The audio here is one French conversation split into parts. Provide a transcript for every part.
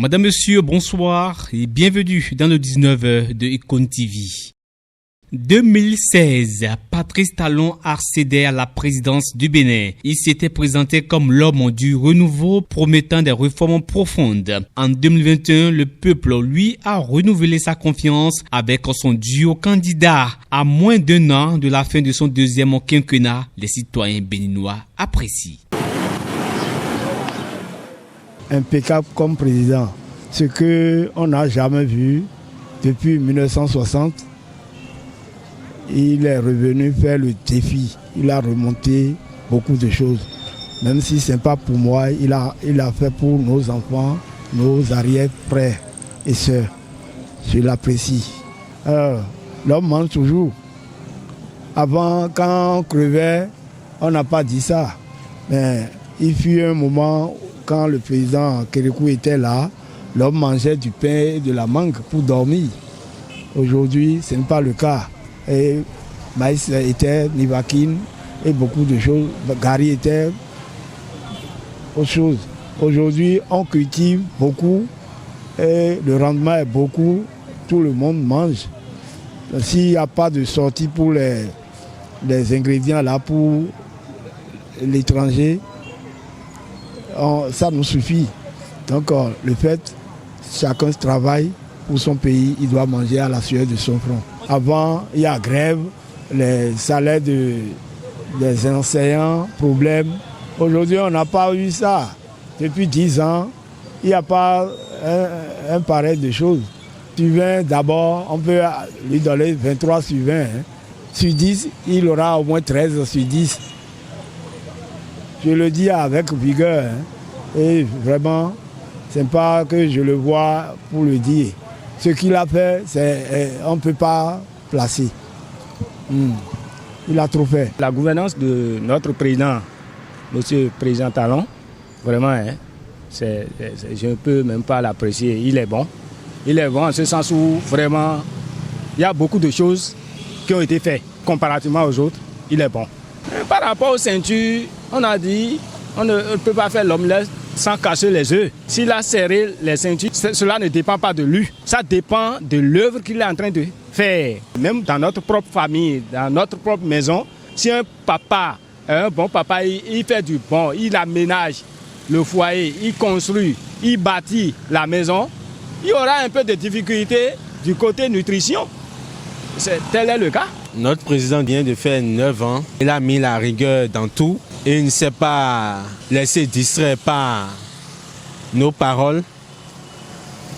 Madame, Monsieur, bonsoir et bienvenue dans le 19 de Icon TV. 2016, Patrice Talon accédait à la présidence du Bénin. Il s'était présenté comme l'homme du renouveau promettant des réformes profondes. En 2021, le peuple, lui, a renouvelé sa confiance avec son duo candidat. À moins d'un an de la fin de son deuxième quinquennat, les citoyens béninois apprécient. Impeccable comme président, ce qu'on n'a jamais vu depuis 1960. Il est revenu faire le défi. Il a remonté beaucoup de choses. Même si ce n'est pas pour moi, il a fait pour nos enfants, nos arrière-frères et sœurs. Je l'apprécie. L'homme mange toujours. Avant, quand on crevait, on n'a pas dit ça. Mais il fut un moment, quand le président Kérékou était là, l'homme mangeait du pain et de la mangue pour dormir. Aujourd'hui, ce n'est pas le cas. Et maïs était nivakine et beaucoup de choses. Gari était autre chose. Aujourd'hui, on cultive beaucoup et le rendement est beaucoup. Tout le monde mange. S'il n'y a pas de sortie pour les ingrédients là pour l'étranger, ça nous suffit. Donc le fait, chacun travaille pour son pays, il doit manger à la sueur de son front. Avant, il y a grève, les salaires des enseignants, problème. Aujourd'hui, on n'a pas eu ça. Depuis 10 ans, il n'y a pas un pareil de choses. Sur 20, d'abord, on peut lui donner 23 sur 20. Sur 10, il aura au moins 13 sur 10. Je le dis avec vigueur. Et vraiment, ce n'est pas que je le vois pour le dire. Ce qu'il a fait, on ne peut pas placer. Il a trop fait. La gouvernance de notre président, monsieur le président Talon, vraiment, je ne peux même pas l'apprécier. Il est bon. Il est bon en ce sens où vraiment, il y a beaucoup de choses qui ont été faites comparativement aux autres. Il est bon. Par rapport aux ceintures, on a dit on ne peut pas faire l'omelette sans casser les œufs. S'il a serré les ceintures, cela ne dépend pas de lui. Ça dépend de l'œuvre qu'il est en train de faire. Même dans notre propre famille, dans notre propre maison, si un bon papa, il fait du bon, il aménage le foyer, il construit, il bâtit la maison, il y aura un peu de difficulté du côté nutrition. Tel est le cas. Notre président vient de faire 9 ans. Il a mis la rigueur dans tout. Et il ne s'est pas laissé distraire par nos paroles.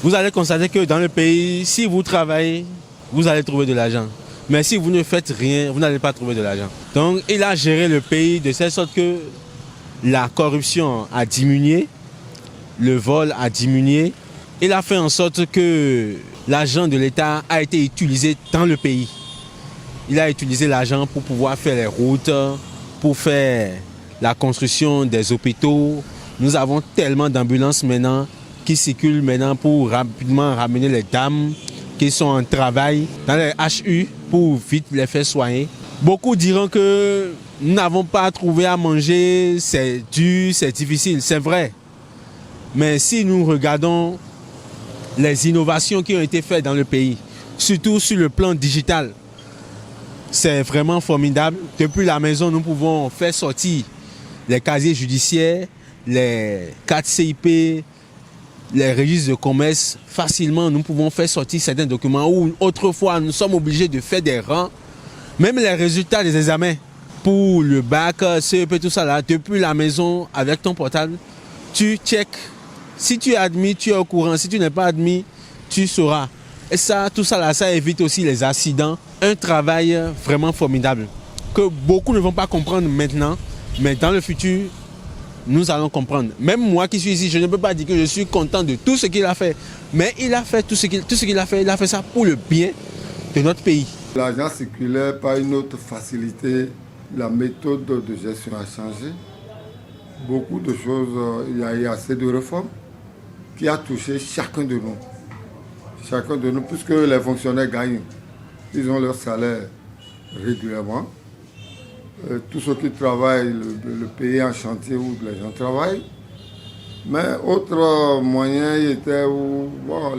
Vous allez constater que dans le pays, si vous travaillez, vous allez trouver de l'argent. Mais si vous ne faites rien, vous n'allez pas trouver de l'argent. Donc il a géré le pays de telle sorte que la corruption a diminué, le vol a diminué. Il a fait en sorte que l'argent de l'État a été utilisé dans le pays. Il a utilisé l'argent pour pouvoir faire les routes, pour faire la construction des hôpitaux. Nous avons tellement d'ambulances maintenant qui circulent maintenant pour rapidement ramener les dames qui sont en travail dans les HU pour vite les faire soigner. Beaucoup diront que nous n'avons pas trouvé à manger, c'est dur, c'est difficile, c'est vrai. Mais si nous regardons les innovations qui ont été faites dans le pays, surtout sur le plan digital, c'est vraiment formidable. Depuis la maison, nous pouvons faire sortir les casiers judiciaires, les 4 CIP, les registres de commerce. Facilement, nous pouvons faire sortir certains documents où autrefois, nous sommes obligés de faire des rangs. Même les résultats des examens pour le bac, CEP, tout ça là, depuis la maison, avec ton portable, tu checkes. Si tu es admis, tu es au courant. Si tu n'es pas admis, tu sauras. Et ça, tout ça là, ça évite aussi les accidents. Un travail vraiment formidable que beaucoup ne vont pas comprendre maintenant, mais dans le futur, nous allons comprendre. Même moi qui suis ici, je ne peux pas dire que je suis content de tout ce qu'il a fait, mais il a fait tout ce qu'il a fait, il a fait ça pour le bien de notre pays. L'argent circulait par une autre facilité. La méthode de gestion a changé. Beaucoup de choses, il y a eu assez de réformes qui a touché chacun de nous. Chacun de nous, puisque les fonctionnaires gagnent. Ils ont leur salaire régulièrement. Tous ceux qui travaillent, le pays en chantier où les gens travaillent, Mais autre moyen il était où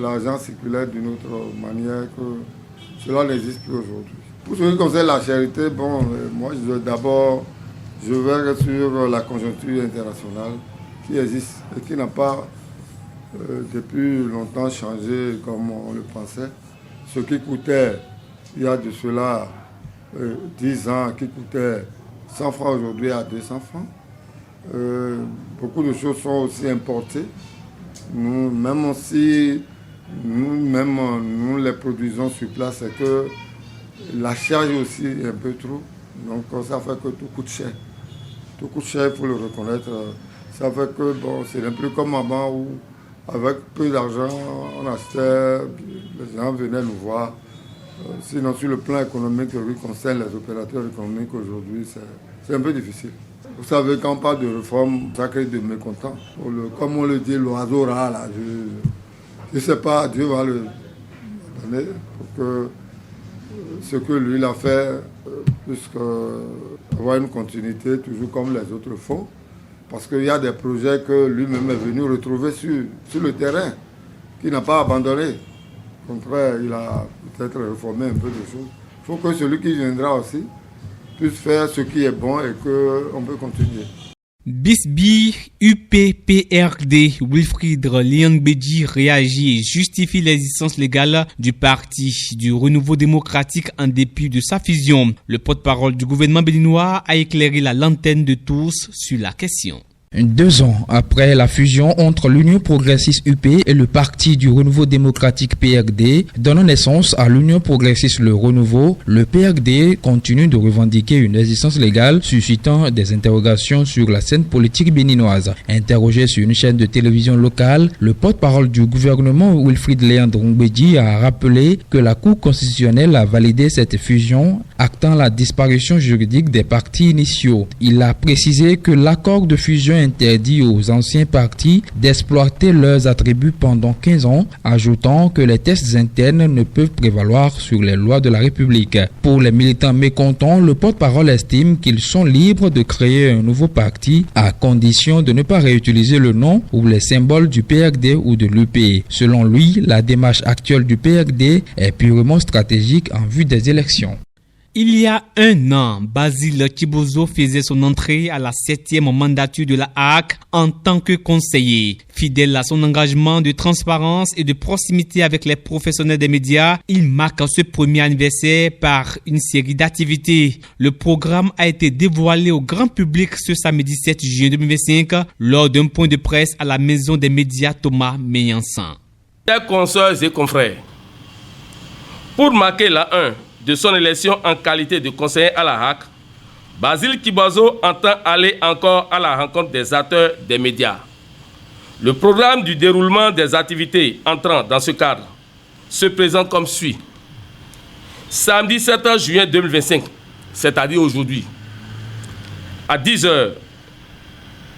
l'argent circulait d'une autre manière que cela n'existe plus aujourd'hui. Pour ce qui concerne la charité, moi d'abord je vais sur la conjoncture internationale qui existe et qui n'a pas depuis longtemps changé comme on le pensait. Ce qui coûtait, il y a de cela 10 ans, qui coûtait 100 francs aujourd'hui à 200 francs. Beaucoup de choses sont aussi importées. Nous les produisons sur place, c'est que la charge aussi est un peu trop. Donc ça fait que tout coûte cher. Tout coûte cher, il faut le reconnaître. Ça fait que c'est un peu comme avant où avec peu d'argent, on achetait, les gens venaient nous voir. Sinon, sur le plan économique, qui concerne les opérateurs économiques aujourd'hui, c'est un peu difficile. Vous savez, quand on parle de réforme, ça crée de mécontents. Comme on le dit, l'oiseau rare, là, je ne sais pas, Dieu va le donner pour que ce que lui a fait puisse avoir une continuité, toujours comme les autres font. Parce qu'il y a des projets que lui-même est venu retrouver sur le terrain, qu'il n'a pas abandonné. Au contraire, il a peut-être réformé un peu de choses. Il faut que celui qui viendra aussi puisse faire ce qui est bon et qu'on peut continuer. Bisby, UPPRD, Wilfried Liangbedji réagit et justifie l'existence légale du parti du Renouveau démocratique en dépit de sa fusion. Le porte-parole du gouvernement béninois a éclairé la lanterne de tous sur la question. 2 ans après la fusion entre l'Union progressiste UP et le Parti du Renouveau démocratique PRD, donnant naissance à l'Union progressiste Le Renouveau, le PRD continue de revendiquer une existence légale, suscitant des interrogations sur la scène politique béninoise. Interrogé sur une chaîne de télévision locale, le porte-parole du gouvernement Wilfried Liangbedji a rappelé que la Cour constitutionnelle a validé cette fusion, actant la disparition juridique des partis initiaux. Il a précisé que l'accord de fusion interdit aux anciens partis d'exploiter leurs attributs pendant 15 ans, ajoutant que les tests internes ne peuvent prévaloir sur les lois de la République. Pour les militants mécontents, le porte-parole estime qu'ils sont libres de créer un nouveau parti à condition de ne pas réutiliser le nom ou les symboles du PRD ou de l'UP. Selon lui, la démarche actuelle du PRD est purement stratégique en vue des élections. Il y a 1 an, Basile Kibozo faisait son entrée à la 7e mandature de la HAC en tant que conseiller. Fidèle à son engagement de transparence et de proximité avec les professionnels des médias, il marque ce premier anniversaire par une série d'activités. Le programme a été dévoilé au grand public ce samedi 7 juin 2025 lors d'un point de presse à la maison des médias Thomas Meillansan. Chers consoeurs et confrères, pour marquer la 1 de son élection en qualité de conseiller à la HAC, Basile Kibozo entend aller encore à la rencontre des acteurs des médias. Le programme du déroulement des activités entrant dans ce cadre se présente comme suit. Samedi 7 juin 2025, c'est-à-dire aujourd'hui, à 10h,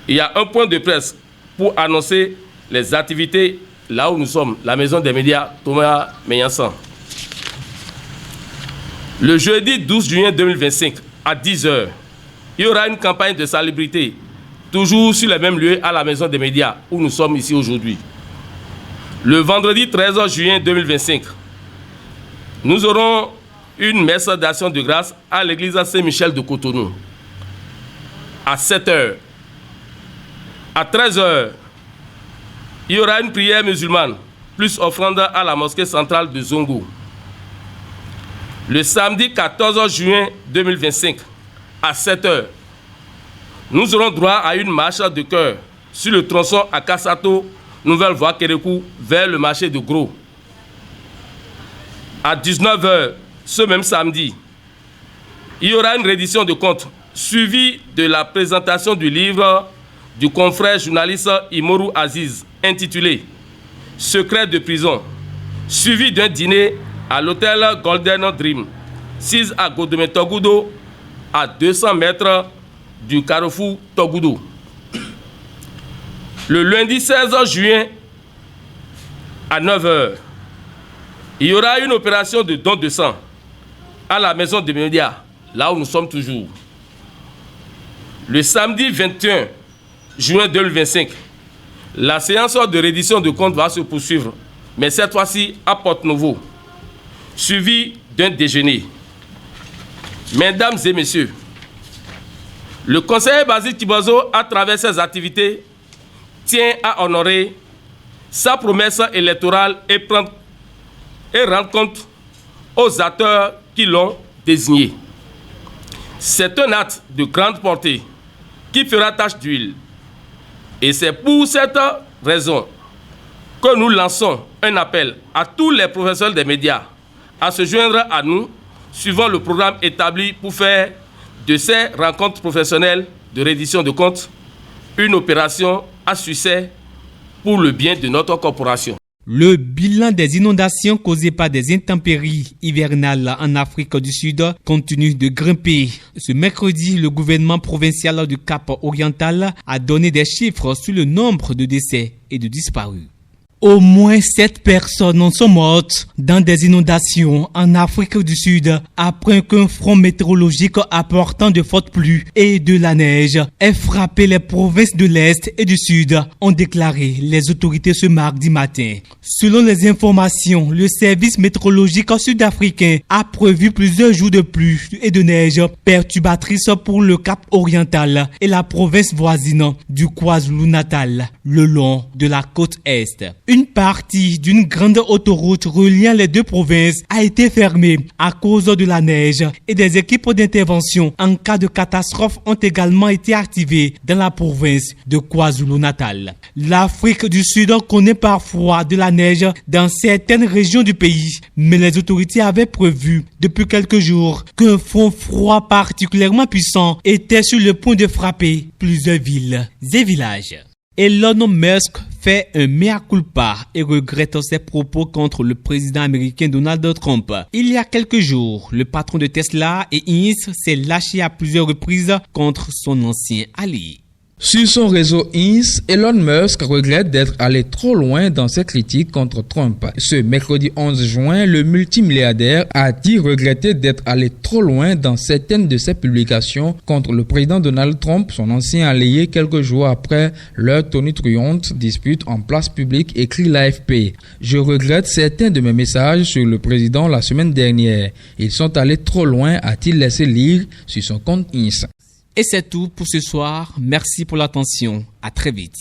il y a un point de presse pour annoncer les activités là où nous sommes, la maison des médias Thomas Meillansan. Le jeudi 12 juin 2025, à 10h, il y aura une campagne de salubrité, toujours sur les mêmes lieux à la maison des médias où nous sommes ici aujourd'hui. Le vendredi 13 juin 2025, nous aurons une messe d'action de grâce à l'église Saint-Michel de Cotonou. À 7h, à 13h, il y aura une prière musulmane, plus offrande à la mosquée centrale de Zongo. Le samedi 14 juin 2025, à 7h, nous aurons droit à une marche de cœur sur le tronçon à Kassato, Nouvelle Voie Kérékou, vers le marché de Gros. À 19h, ce même samedi, il y aura une reddition de comptes suivie de la présentation du livre du confrère journaliste Imoru Aziz, intitulé « Secret de prison », suivi d'un dîner à l'hôtel Golden Dream, 6 à Godomé Togudo, à 200 mètres du carrefour Togudo. Le lundi 16 juin, à 9h, il y aura une opération de don de sang à la maison des médias, là où nous sommes toujours. Le samedi 21 juin 2025, La séance de reddition de comptes va se poursuivre, mais cette fois-ci à Porte-Nouveau, suivi d'un déjeuner. Mesdames et messieurs, le conseiller Basile Tibozo, à travers ses activités, tient à honorer sa promesse électorale et rendre compte aux acteurs qui l'ont désigné. C'est un acte de grande portée qui fera tache d'huile. Et c'est pour cette raison que nous lançons un appel à tous les professionnels des médias à se joindre à nous, suivant le programme établi pour faire de ces rencontres professionnelles de reddition de comptes une opération à succès pour le bien de notre corporation. Le bilan des inondations causées par des intempéries hivernales en Afrique du Sud continue de grimper. Ce mercredi, le gouvernement provincial du Cap-Oriental a donné des chiffres sur le nombre de décès et de disparus. Au moins 7 personnes sont mortes dans des inondations en Afrique du Sud après qu'un front météorologique apportant de fortes pluies et de la neige ait frappé les provinces de l'Est et du Sud, ont déclaré les autorités ce mardi matin. Selon les informations, le service météorologique sud-africain a prévu plusieurs jours de pluie et de neige perturbatrices pour le Cap oriental et la province voisine du KwaZulu-Natal, le long de la côte Est. Une partie d'une grande autoroute reliant les deux provinces a été fermée à cause de la neige et des équipes d'intervention en cas de catastrophe ont également été activées dans la province de KwaZulu-Natal. L'Afrique du Sud connaît parfois de la neige dans certaines régions du pays, mais les autorités avaient prévu depuis quelques jours qu'un front froid particulièrement puissant était sur le point de frapper plusieurs villes et villages. Elon Musk fait un mea culpa et regrette ses propos contre le président américain Donald Trump. Il y a quelques jours, le patron de Tesla et Inc. s'est lâché à plusieurs reprises contre son ancien allié. Sur son réseau X, Elon Musk regrette d'être allé trop loin dans ses critiques contre Trump. Ce mercredi 11 juin, le multimilliardaire a dit regretter d'être allé trop loin dans certaines de ses publications contre le président Donald Trump, son ancien allié, quelques jours après leur tonitruante dispute en place publique, écrit l'AFP. Je regrette certains de mes messages sur le président la semaine dernière. Ils sont allés trop loin, a-t-il laissé lire sur son compte X. Et c'est tout pour ce soir. Merci pour l'attention. À très vite.